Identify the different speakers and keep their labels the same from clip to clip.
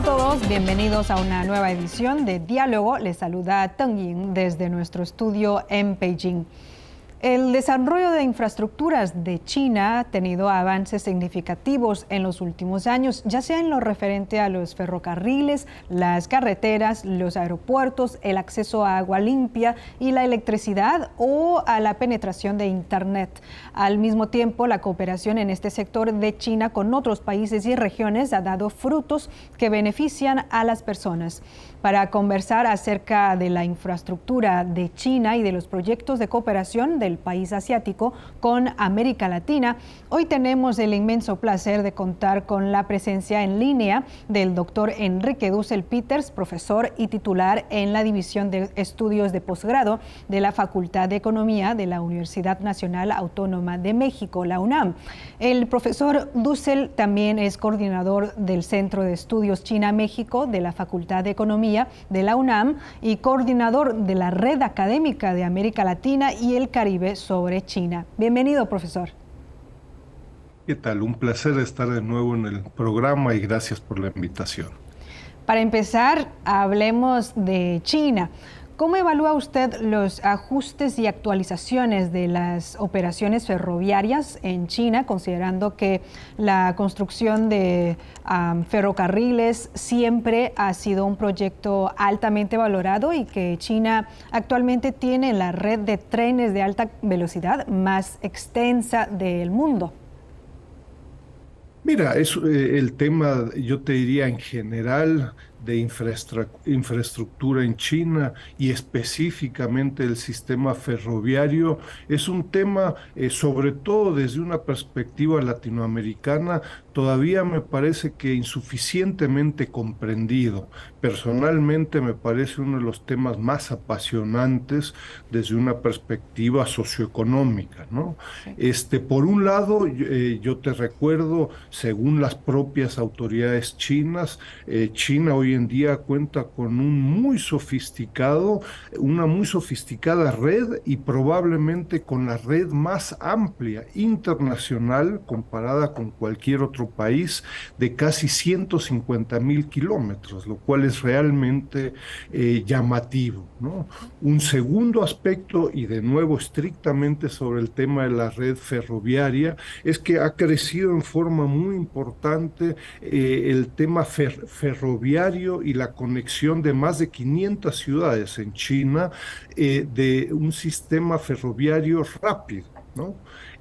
Speaker 1: todos, bienvenidos a una nueva edición de Diálogo. Les saluda Teng Ying desde nuestro estudio en Beijing. El desarrollo de infraestructuras de China ha tenido avances significativos en los últimos años, ya sea en lo referente a los ferrocarriles, las carreteras, los aeropuertos, el acceso a agua limpia y la electricidad o a la penetración de Internet. Al mismo tiempo, la cooperación en este sector de China con otros países y regiones ha dado frutos que benefician a las personas. Para conversar acerca de la infraestructura de China y de los proyectos de cooperación del país asiático con América Latina, hoy tenemos el inmenso placer de contar con la presencia en línea del doctor Enrique Dussel Peters, profesor y titular en la División de Estudios de Posgrado de la Facultad de Economía de la Universidad Nacional Autónoma de México, la UNAM. El profesor Dussel también es coordinador del Centro de Estudios China-México de la Facultad de Economía de la UNAM y coordinador de la Red Académica de América Latina y el Caribe sobre China. Bienvenido, profesor.
Speaker 2: ¿Qué tal? Un placer estar de nuevo en el programa y gracias por la invitación.
Speaker 1: Para empezar, hablemos de China. ¿Cómo evalúa usted los ajustes y actualizaciones de las operaciones ferroviarias en China, considerando que la construcción de ferrocarriles siempre ha sido un proyecto altamente valorado y que China actualmente tiene la red de trenes de alta velocidad más extensa del mundo?
Speaker 2: Mira, es el tema, yo te diría en general, de infraestructura en China y específicamente el sistema ferroviario, es un tema, sobre todo desde una perspectiva latinoamericana, todavía me parece que insuficientemente comprendido. Personalmente me parece uno de los temas más apasionantes desde una perspectiva socioeconómica, ¿no? Por un lado, yo te recuerdo, según las propias autoridades chinas, China hoy en día cuenta con una muy sofisticada red y probablemente con la red más amplia internacional comparada con cualquier otro país de casi 150,000 kilómetros, lo cual es realmente llamativo, ¿no? Un segundo aspecto, y de nuevo estrictamente sobre el tema de la red ferroviaria, es que ha crecido en forma muy importante el tema ferroviario y la conexión de más de 500 ciudades en China de un sistema ferroviario rápido, ¿no?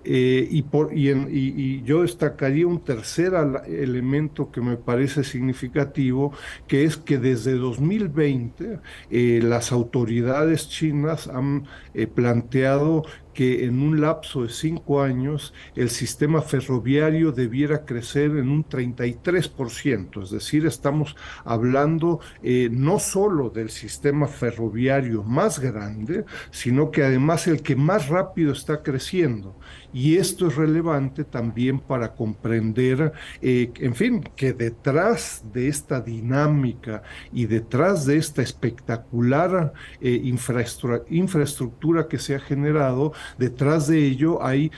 Speaker 2: Y yo destacaría un tercer elemento que me parece significativo, que es que desde 2020 las autoridades chinas han planteado que en un lapso de 5 años el sistema ferroviario debiera crecer en un 33%, es decir, estamos hablando no solo del sistema ferroviario más grande, sino que además el que más rápido está creciendo. Y esto es relevante también para comprender, en fin, que detrás de esta dinámica y detrás de esta espectacular infraestructura que se ha generado, detrás de ello hay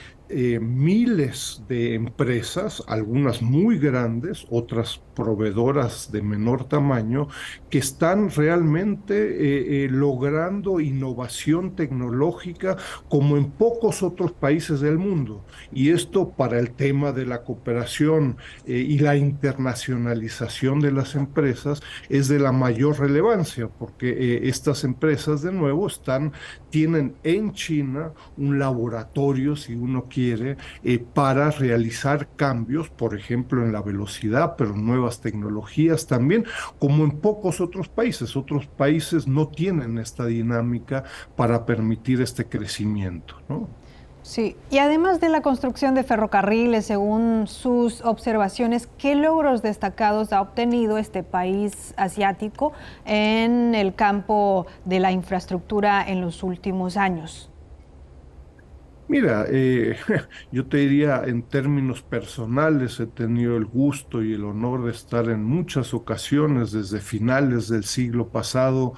Speaker 2: miles de empresas, algunas muy grandes, otras proveedoras de menor tamaño, que están realmente logrando innovación tecnológica como en pocos otros países del mundo. Y esto para el tema de la cooperación y la internacionalización de las empresas es de la mayor relevancia, porque estas empresas, de nuevo, tienen en China un laboratorio, si uno quiere, para realizar cambios, por ejemplo, en la velocidad, pero nuevas tecnologías también, como en pocos otros países. Otros países no tienen esta dinámica para permitir este crecimiento, ¿no?
Speaker 1: Sí, y además de la construcción de ferrocarriles, según sus observaciones, ¿qué logros destacados ha obtenido este país asiático en el campo de la infraestructura en los últimos años?
Speaker 2: Mira, yo te diría en términos personales, he tenido el gusto y el honor de estar en muchas ocasiones desde finales del siglo pasado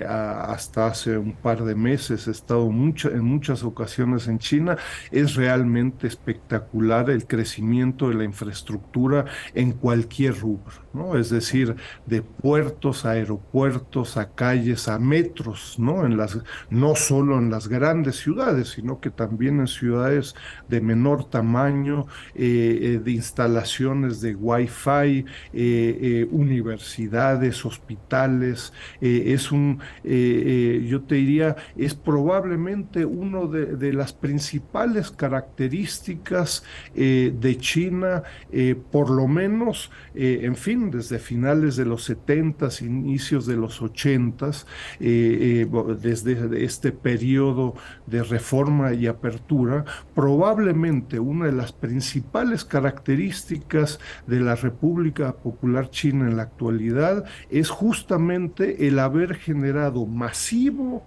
Speaker 2: hasta hace un par de meses he estado en muchas ocasiones en China. Es realmente espectacular el crecimiento de la infraestructura en cualquier rubro, ¿no? Es decir, de puertos a aeropuertos, a calles, a metros, ¿no? No solo en las grandes ciudades, sino que también en ciudades de menor tamaño, de instalaciones de Wi-Fi, universidades, hospitales. Yo te diría, es probablemente uno de las principales características de China, por lo menos, en fin, desde finales de los 70s, inicios de los 80s, desde este periodo de reforma y apertura, probablemente una de las principales características de la República Popular China en la actualidad es justamente el haber generado masiva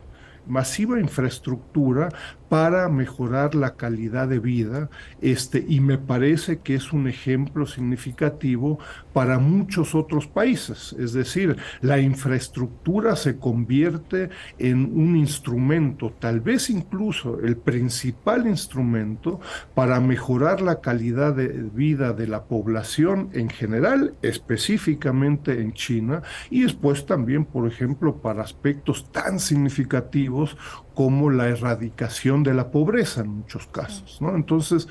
Speaker 2: infraestructura para mejorar la calidad de vida, y me parece que es un ejemplo significativo para muchos otros países. Es decir, la infraestructura se convierte en un instrumento, tal vez incluso el principal instrumento para mejorar la calidad de vida de la población en general, específicamente en China, y después también, por ejemplo, para aspectos tan significativos como la erradicación de la pobreza en muchos casos, ¿no? Entonces,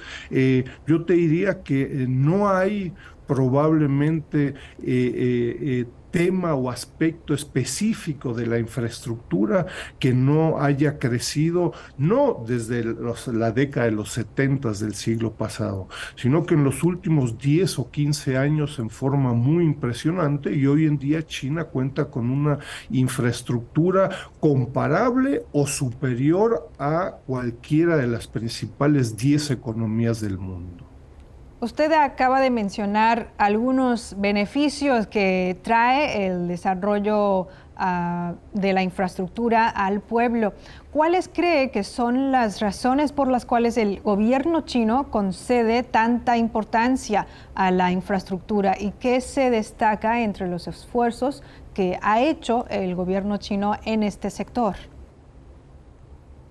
Speaker 2: yo te diría que no hay probablemente tema o aspecto específico de la infraestructura que no haya crecido, no desde la década de los 70 del siglo pasado, sino que en los últimos 10 o 15 años en forma muy impresionante, y hoy en día China cuenta con una infraestructura comparable o superior a cualquiera de las principales 10 economías del mundo.
Speaker 1: Usted acaba de mencionar algunos beneficios que trae el desarrollo de la infraestructura al pueblo. ¿Cuáles cree que son las razones por las cuales el gobierno chino concede tanta importancia a la infraestructura y qué se destaca entre los esfuerzos que ha hecho el gobierno chino en este sector?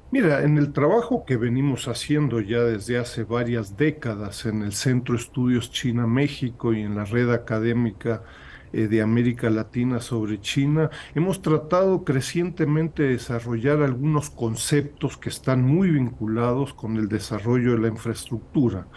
Speaker 2: Mira, en el trabajo que venimos haciendo ya desde hace varias décadas en el Centro de Estudios China-México y en la red académica de América Latina sobre China, hemos tratado crecientemente de desarrollar algunos conceptos que están muy vinculados con el desarrollo de la infraestructura.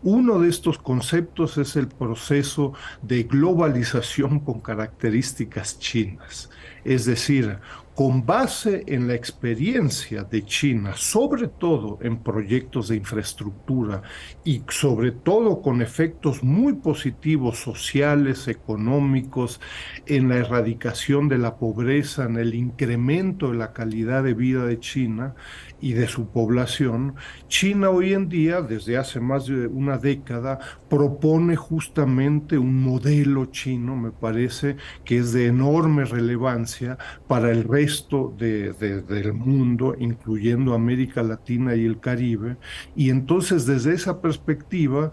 Speaker 2: Uno de estos conceptos es el proceso de globalización con características chinas, es decir, con base en la experiencia de China, sobre todo en proyectos de infraestructura y sobre todo con efectos muy positivos sociales, económicos, en la erradicación de la pobreza, en el incremento de la calidad de vida de China y de su población. China hoy en día, desde hace más de una década, propone justamente un modelo chino, me parece, que es de enorme relevancia para el resto del mundo, incluyendo América Latina y el Caribe. Y entonces, desde esa perspectiva,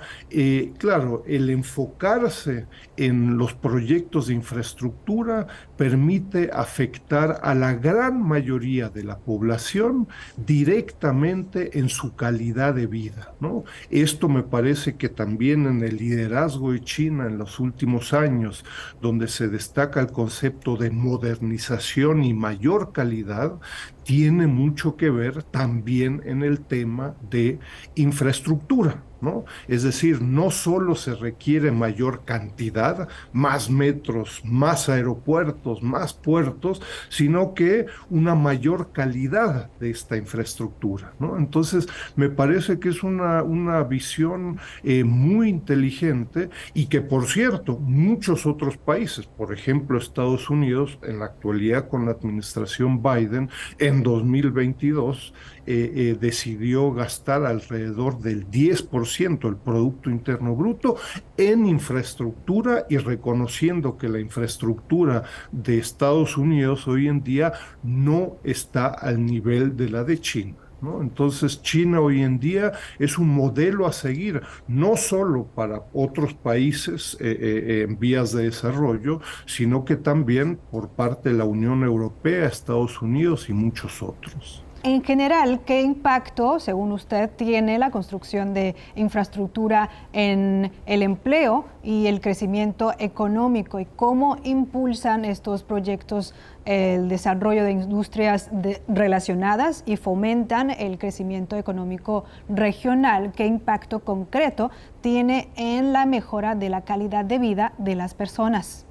Speaker 2: claro, el enfocarse en los proyectos de infraestructura permite afectar a la gran mayoría de la población directamente en su calidad de vida, ¿no? Esto me parece que también en el liderazgo de China en los últimos años, donde se destaca el concepto de modernización y mayor calidad, tiene mucho que ver también en el tema de infraestructura, ¿no? Es decir, no solo se requiere mayor cantidad, más metros, más aeropuertos, más puertos, sino que una mayor calidad de esta infraestructura, ¿no? Entonces, me parece que es una visión muy inteligente y que, por cierto, muchos otros países, por ejemplo, Estados Unidos, en la actualidad con la administración Biden, en 2022, decidió gastar alrededor del 10% del Producto Interno Bruto en infraestructura y reconociendo que la infraestructura de Estados Unidos hoy en día no está al nivel de la de China. ¿no? Entonces, China hoy en día es un modelo a seguir, no solo para otros países en vías de desarrollo, sino que también por parte de la Unión Europea, Estados Unidos y muchos otros.
Speaker 1: En general, ¿qué impacto, según usted, tiene la construcción de infraestructura en el empleo y el crecimiento económico? ¿Y cómo impulsan estos proyectos el desarrollo de industrias relacionadas y fomentan el crecimiento económico regional? ¿Qué impacto concreto tiene en la mejora de la calidad de vida de las personas?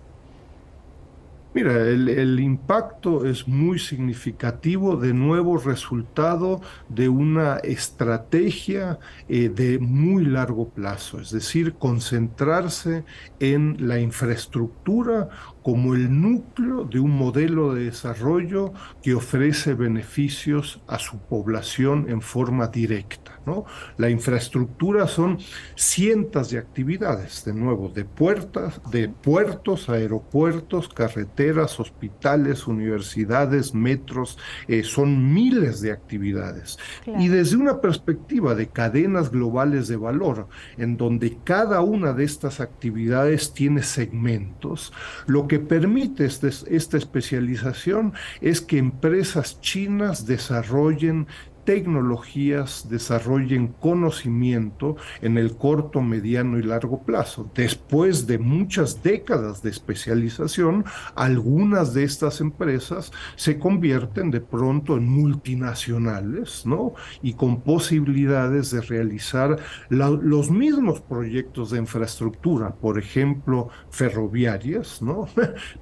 Speaker 2: Mira, el impacto es muy significativo, de nuevo resultado de una estrategia de muy largo plazo, es decir, concentrarse en la infraestructura como el núcleo de un modelo de desarrollo que ofrece beneficios a su población en forma directa, ¿no? La infraestructura son cientos de actividades, de nuevo, de puertos, aeropuertos, carreteras, hospitales, universidades, metros, son miles de actividades. Y
Speaker 1: Claro.
Speaker 2: desde una perspectiva de cadenas globales de valor, en donde cada una de estas actividades tiene segmentos, lo que permite esta especialización es que empresas chinas desarrollen tecnologías, desarrollen conocimiento en el corto, mediano y largo plazo. Después de muchas décadas de especialización, algunas de estas empresas se convierten de pronto en multinacionales, ¿no? Y con posibilidades de realizar los mismos proyectos de infraestructura, por ejemplo, ferroviarias, ¿no?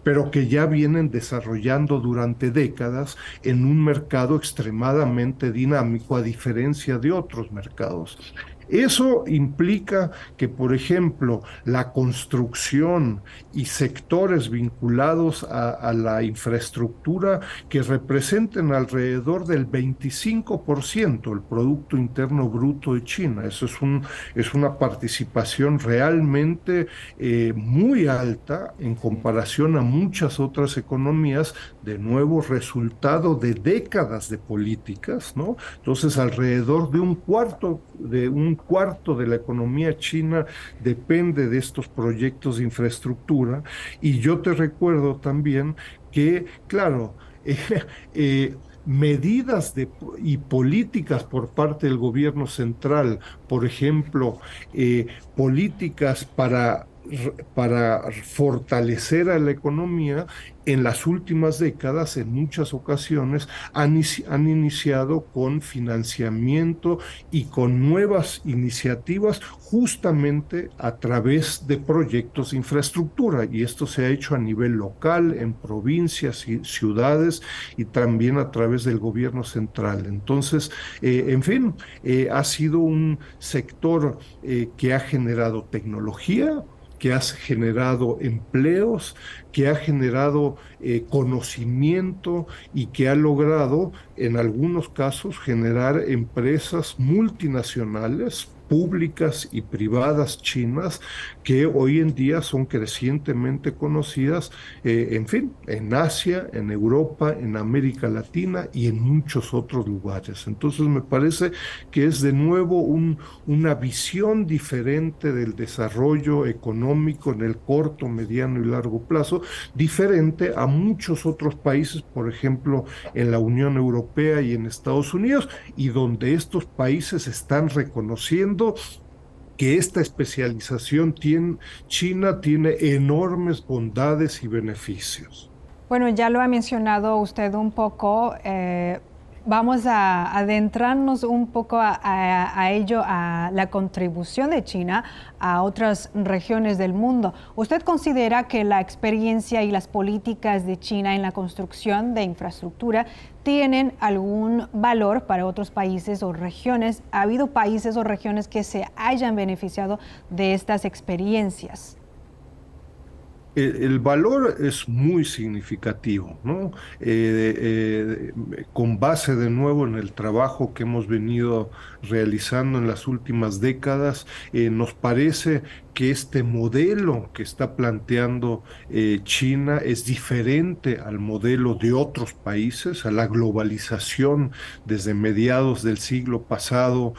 Speaker 2: Pero que ya vienen desarrollando durante décadas en un mercado extremadamente dinámico, a diferencia de otros mercados. Eso implica que, por ejemplo, la construcción y sectores vinculados a la infraestructura que representen alrededor del 25% del Producto Interno Bruto de China. Eso es una participación realmente muy alta en comparación a muchas otras economías, de nuevo resultado de décadas de políticas, ¿no? Entonces, alrededor de un cuarto de la economía china depende de estos proyectos de infraestructura. Y yo te recuerdo también que, claro, medidas y políticas por parte del gobierno central, por ejemplo, políticas para fortalecer a la economía, en las últimas décadas, en muchas ocasiones, han iniciado con financiamiento y con nuevas iniciativas justamente a través de proyectos de infraestructura. Y esto se ha hecho a nivel local, en provincias y ciudades, y también a través del gobierno central. Entonces, en fin, ha sido un sector que ha generado tecnología, que ha generado empleos, que ha generado conocimiento y que ha logrado, en algunos casos, generar empresas multinacionales, públicas y privadas chinas, que hoy en día son crecientemente conocidas, en fin, en Asia, en Europa, en América Latina y en muchos otros lugares. Entonces me parece que es de nuevo una visión diferente del desarrollo económico en el corto, mediano y largo plazo, diferente a muchos otros países, por ejemplo, en la Unión Europea y en Estados Unidos, y donde estos países están reconociendo que esta China tiene enormes bondades y beneficios.
Speaker 1: Bueno, ya lo ha mencionado usted un poco. Vamos a adentrarnos un poco a ello, a la contribución de China a otras regiones del mundo. ¿Usted considera que la experiencia y las políticas de China en la construcción de infraestructura tienen algún valor para otros países o regiones? ¿Ha habido países o regiones que se hayan beneficiado de estas experiencias?
Speaker 2: El valor es muy significativo, ¿no? Con base de nuevo en el trabajo que hemos venido realizando en las últimas décadas, nos parece que este modelo que está planteando China es diferente al modelo de otros países, a la globalización desde mediados del siglo pasado,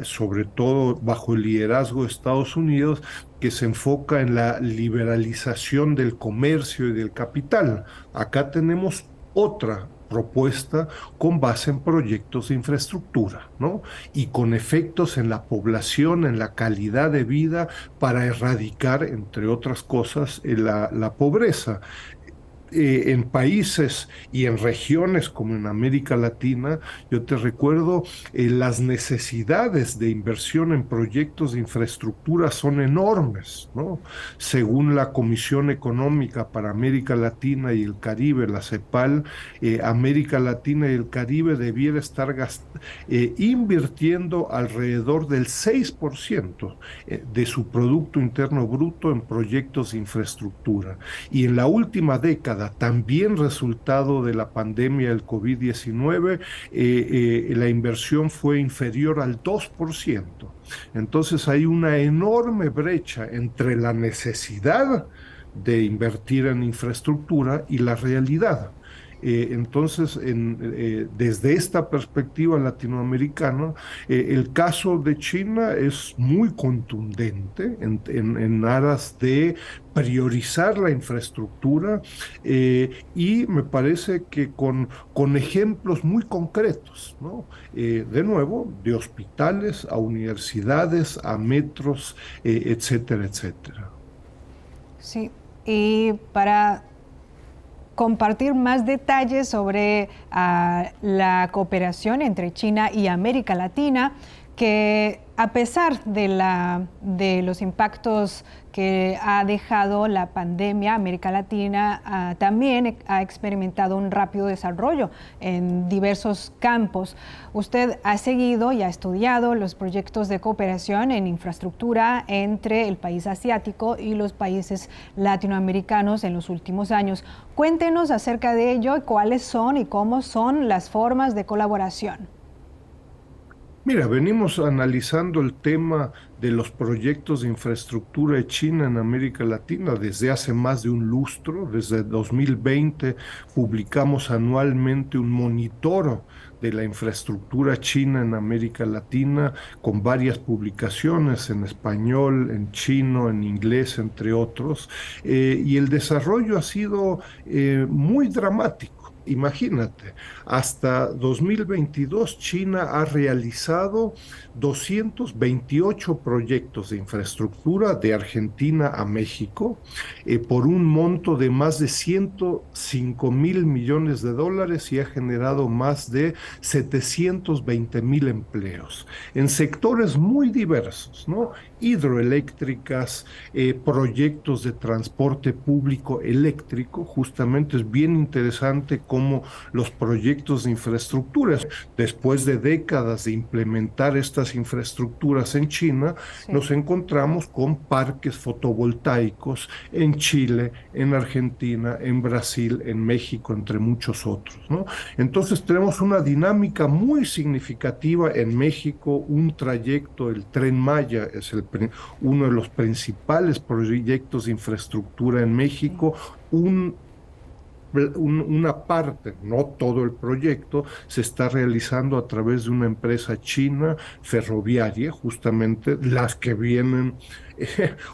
Speaker 2: sobre todo bajo el liderazgo de Estados Unidos, que se enfoca en la liberalización del comercio y del capital. Acá tenemos otra propuesta con base en proyectos de infraestructura, ¿no? Y con efectos en la población, en la calidad de vida, para erradicar, entre otras cosas, la pobreza. En países y en regiones como en América Latina, yo te recuerdo, las necesidades de inversión en proyectos de infraestructura son enormes, ¿no? Según la Comisión Económica para América Latina y el Caribe, la CEPAL, América Latina y el Caribe debiera estar invirtiendo alrededor del 6% de su Producto Interno Bruto en proyectos de infraestructura. Y en la última década, también resultado de la pandemia del COVID-19, la inversión fue inferior al 2%. Entonces hay una enorme brecha entre la necesidad de invertir en infraestructura y la realidad. Entonces, desde esta perspectiva latinoamericana, el caso de China es muy contundente en aras de priorizar la infraestructura, y me parece que con ejemplos muy concretos, ¿no? De nuevo, de hospitales a universidades, a metros, etcétera, etcétera.
Speaker 1: Sí, y para compartir más detalles sobre la cooperación entre China y América Latina, que a pesar de los impactos que ha dejado la pandemia, América Latina también ha experimentado un rápido desarrollo en diversos campos. Usted ha seguido y ha estudiado los proyectos de cooperación en infraestructura entre el país asiático y los países latinoamericanos en los últimos años. Cuéntenos acerca de ello y cuáles son y cómo son las formas de colaboración.
Speaker 2: Mira, venimos analizando el tema de los proyectos de infraestructura de China en América Latina desde hace más de un lustro. Desde 2020 publicamos anualmente un monitor de la infraestructura china en América Latina, con varias publicaciones en español, en chino, en inglés, entre otros. Y el desarrollo ha sido muy dramático. Imagínate, hasta 2022 China ha realizado 228 proyectos de infraestructura de Argentina a México, por un monto de más de 105.000 millones de dólares, y ha generado más de 720.000 empleos en sectores muy diversos, ¿no? Hidroeléctricas, proyectos de transporte público eléctrico. Justamente es bien interesante cómo los proyectos de infraestructuras, después de décadas de implementar estas infraestructuras en China, sí, nos encontramos con parques fotovoltaicos en Chile, en Argentina, en Brasil, en México, entre muchos otros, ¿no? Entonces tenemos una dinámica muy significativa en México. Un trayecto, el Tren Maya, es uno de los principales proyectos de infraestructura en México. Una parte, no todo el proyecto, se está realizando a través de una empresa china ferroviaria, justamente las que vienen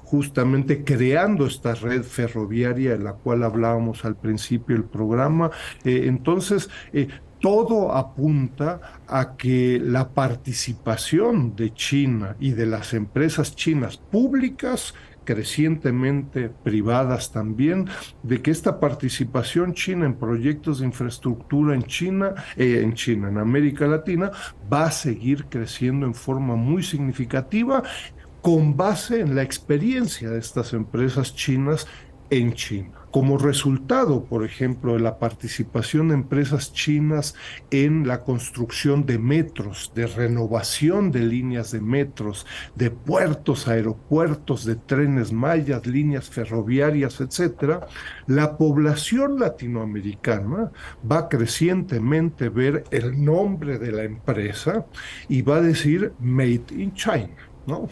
Speaker 2: justamente creando esta red ferroviaria de la cual hablábamos al principio del programa. Entonces, todo apunta a que la participación de China y de las empresas chinas públicas, crecientemente privadas también, de que esta participación china en proyectos de infraestructura en América Latina, va a seguir creciendo en forma muy significativa, con base en la experiencia de estas empresas chinas en China. Como resultado, por ejemplo, de la participación de empresas chinas en la construcción de metros, de renovación de líneas de metros, de puertos, aeropuertos, de trenes mayas, líneas ferroviarias, etcétera, la población latinoamericana va crecientemente a ver el nombre de la empresa y va a decir Made in China. ¿no?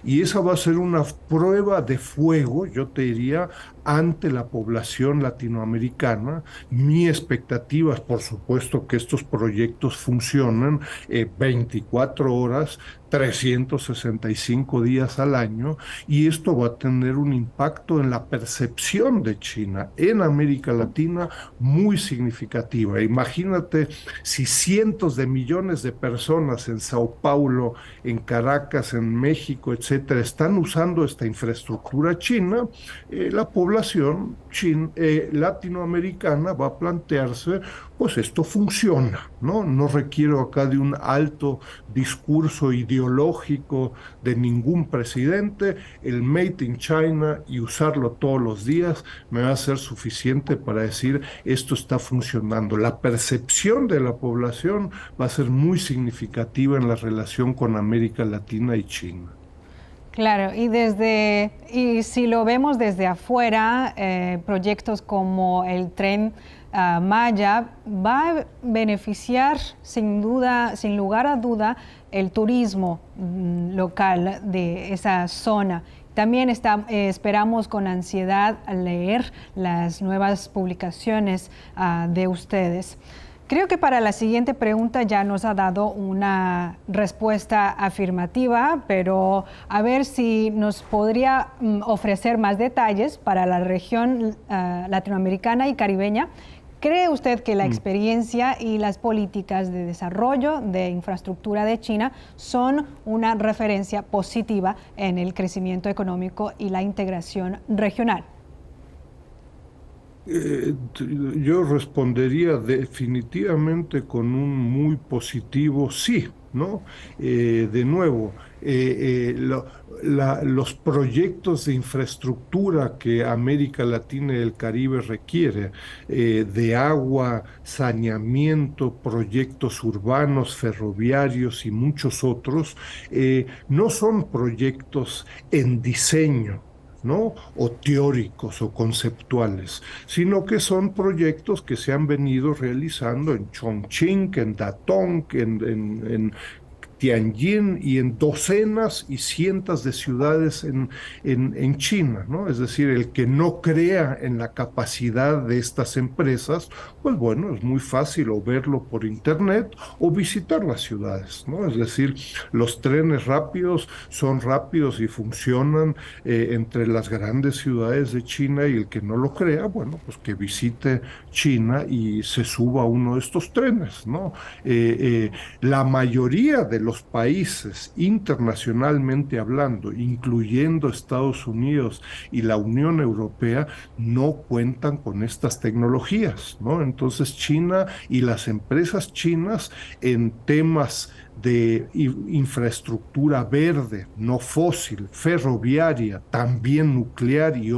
Speaker 2: Y esa va a ser una prueba de fuego, yo te diría, ante la población latinoamericana. Mi expectativa es, por supuesto, que estos proyectos funcionen 24 horas, 365 días al año, y esto va a tener un impacto en la percepción de China en América Latina muy significativa. Imagínate si cientos de millones de personas en Sao Paulo, en Caracas, en México, etcétera, están usando esta infraestructura china, la población latinoamericana va a plantearse, pues esto funciona, ¿no? No requiero acá de un alto discurso ideológico de ningún presidente, el Made in China y usarlo todos los días me va a ser suficiente para decir esto está funcionando. La percepción de la población va a ser muy significativa en la relación con América Latina y China.
Speaker 1: Claro, y si lo vemos desde afuera, proyectos como el tren Maya va a beneficiar sin duda, sin lugar a duda, el turismo local de esa zona. También esperamos con ansiedad leer las nuevas publicaciones de ustedes. Creo que para la siguiente pregunta ya nos ha dado una respuesta afirmativa, pero a ver si nos podría ofrecer más detalles para la región latinoamericana y caribeña. ¿Cree usted que la experiencia y las políticas de desarrollo de infraestructura de China son una referencia positiva en el crecimiento económico y la integración regional?
Speaker 2: Yo respondería definitivamente con un muy positivo sí, ¿no? De nuevo, los proyectos de infraestructura que América Latina y el Caribe requiere, de agua, saneamiento, proyectos urbanos, ferroviarios y muchos otros, no son proyectos en diseño, ¿no? O teóricos o conceptuales, sino que son proyectos que se han venido realizando en Chongqing, en Datong, en Tianjin y en docenas y cientos de ciudades en China, ¿no? Es decir, el que no crea en la capacidad de estas empresas, pues bueno, es muy fácil o verlo por internet o visitar las ciudades, ¿no? Es decir, los trenes rápidos son rápidos y funcionan entre las grandes ciudades de China, y el que no lo crea, bueno, pues que visite China y se suba a uno de estos trenes, ¿no? La mayoría de los países internacionalmente hablando, incluyendo Estados Unidos y la Unión Europea, no cuentan con estas tecnologías, ¿no? Entonces China y las empresas chinas en temas de infraestructura verde, no fósil, ferroviaria, también nuclear y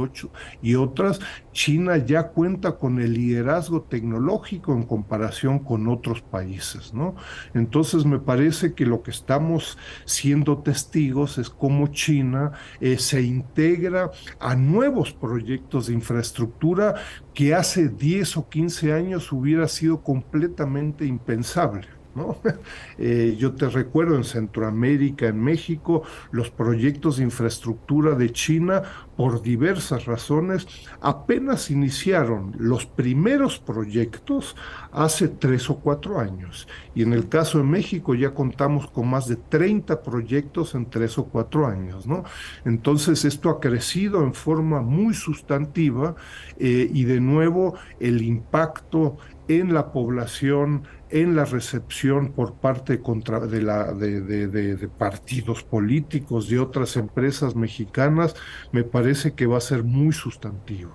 Speaker 2: otras, China ya cuenta con el liderazgo tecnológico en comparación con otros países, ¿no? Entonces me parece que lo que estamos siendo testigos es cómo China se integra a nuevos proyectos de infraestructura que hace 10 o 15 años hubiera sido completamente impensable, ¿no? Yo te recuerdo en Centroamérica, en México, los proyectos de infraestructura de China, por diversas razones, apenas iniciaron los primeros proyectos hace 3 o 4 años. Y en el caso de México ya contamos con más de 30 proyectos en 3 o 4 años, ¿no? Entonces esto ha crecido en forma muy sustantiva, y de nuevo el impacto en la población, en la recepción por parte de partidos políticos, de otras empresas mexicanas, me parece que va a ser muy sustantivo.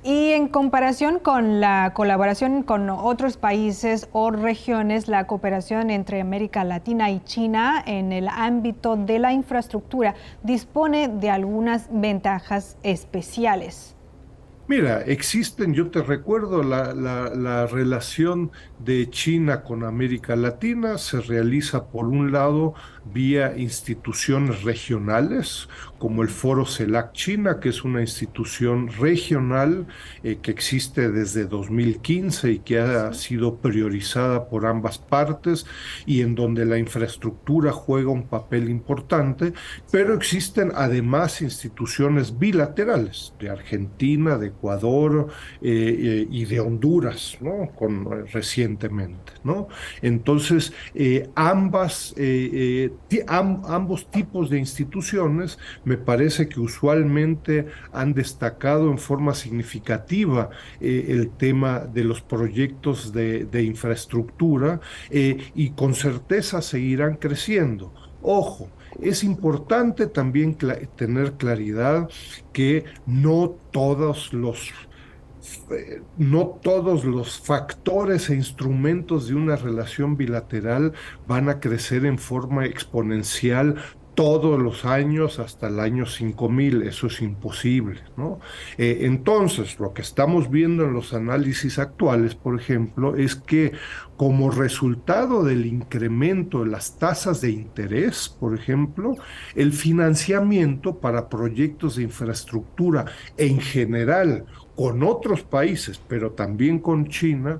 Speaker 1: Y en comparación con la colaboración con otros países o regiones, la cooperación entre América Latina y China en el ámbito de la infraestructura dispone de algunas ventajas especiales.
Speaker 2: Mira, existen, yo te recuerdo, la relación de China con América Latina se realiza por un lado vía instituciones regionales, como el Foro CELAC China, que es una institución regional que existe desde 2015 y que ha
Speaker 1: Sí.
Speaker 2: sido priorizada por ambas partes y en donde la infraestructura juega un papel importante, pero existen además instituciones bilaterales de Argentina, de Ecuador y de Honduras, ¿no? Recientemente, ¿no? Entonces, ambos tipos de instituciones me parece que usualmente han destacado en forma significativa el tema de los proyectos de infraestructura y con certeza seguirán creciendo. Ojo, es importante también tener claridad que no todos los factores e instrumentos de una relación bilateral van a crecer en forma exponencial todos los años hasta el año 5000. Eso es imposible, ¿no? Entonces, lo que estamos viendo en los análisis actuales, por ejemplo, es que como resultado del incremento de las tasas de interés, por ejemplo, el financiamiento para proyectos de infraestructura en general con otros países, pero también con China,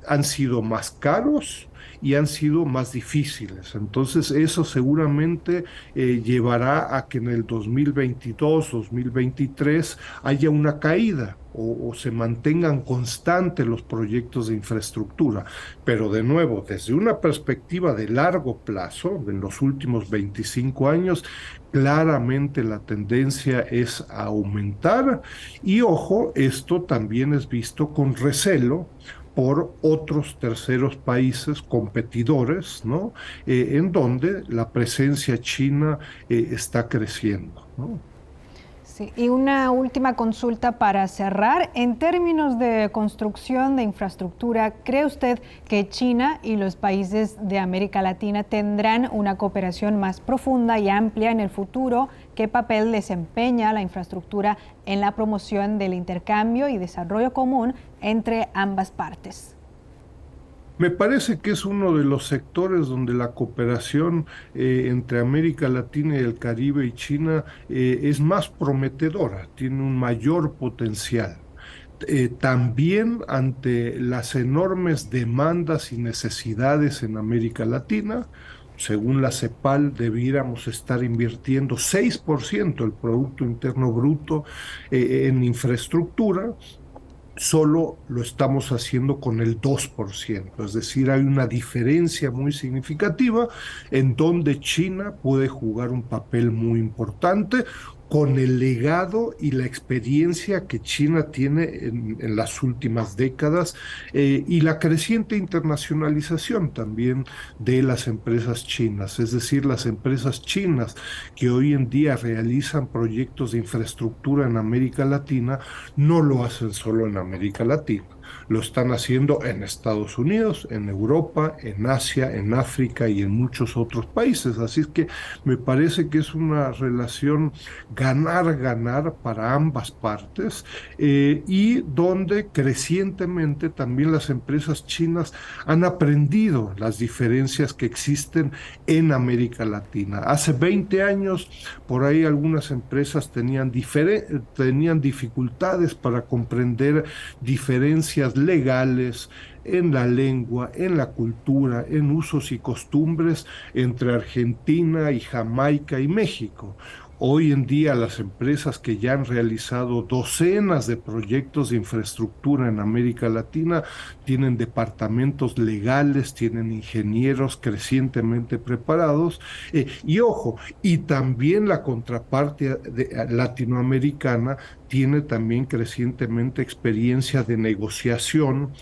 Speaker 2: han sido más caros y han sido más difíciles. Entonces, eso seguramente llevará a que en el 2022, 2023 haya una caída o se mantengan constantes los proyectos de infraestructura. Pero de nuevo, desde una perspectiva de largo plazo, en los últimos 25 años, claramente la tendencia es a aumentar y ojo, esto también es visto con recelo por otros terceros países competidores, ¿no? En donde la presencia china está creciendo, ¿no?
Speaker 1: Sí, y una última consulta para cerrar. En términos de construcción de infraestructura, ¿cree usted que China y los países de América Latina tendrán una cooperación más profunda y amplia en el futuro? ¿Qué papel desempeña la infraestructura en la promoción del intercambio y desarrollo común entre ambas partes?
Speaker 2: Me parece que es uno de los sectores donde la cooperación entre América Latina y el Caribe y China es más prometedora, tiene un mayor potencial. También ante las enormes demandas y necesidades en América Latina, según la CEPAL, debiéramos estar invirtiendo 6% del Producto Interno Bruto en infraestructura. Solo lo estamos haciendo con el 2%, es decir, hay una diferencia muy significativa en donde China puede jugar un papel muy importante con el legado y la experiencia que China tiene en las últimas décadas y la creciente internacionalización también de las empresas chinas, es decir, las empresas chinas que hoy en día realizan proyectos de infraestructura en América Latina no lo hacen solo en América Latina, lo están haciendo en Estados Unidos, en Europa, en Asia, en África y en muchos otros países. Así es que me parece que es una relación ganar-ganar para ambas partes y donde crecientemente también las empresas chinas han aprendido las diferencias que existen en América Latina. Hace 20 años, por ahí algunas empresas tenían dificultades para comprender diferencias legales en la lengua, en la cultura, en usos y costumbres entre Argentina y Jamaica y México. Hoy en día las empresas que ya han realizado docenas de proyectos de infraestructura en América Latina tienen departamentos legales, tienen ingenieros crecientemente preparados y ojo, y también la contraparte latinoamericana tiene también crecientemente experiencia de negociación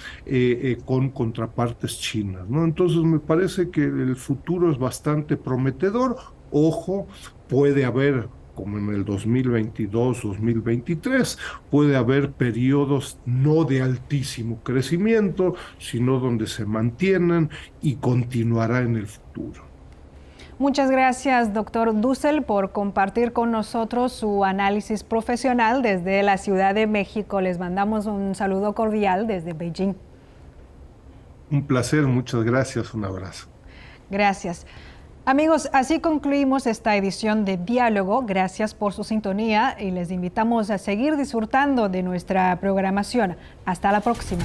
Speaker 2: con contrapartes chinas, ¿no? Entonces me parece que el futuro es bastante prometedor. Ojo, puede haber, como en el 2022, 2023, puede haber periodos no de altísimo crecimiento, sino donde se mantienen y continuará en el futuro.
Speaker 1: Muchas gracias, doctor Dussel, por compartir con nosotros su análisis profesional desde la Ciudad de México. Les mandamos un saludo cordial desde Beijing.
Speaker 2: Un placer, muchas gracias, un abrazo.
Speaker 1: Gracias. Amigos, así concluimos esta edición de Diálogo. Gracias por su sintonía y les invitamos a seguir disfrutando de nuestra programación. Hasta la próxima.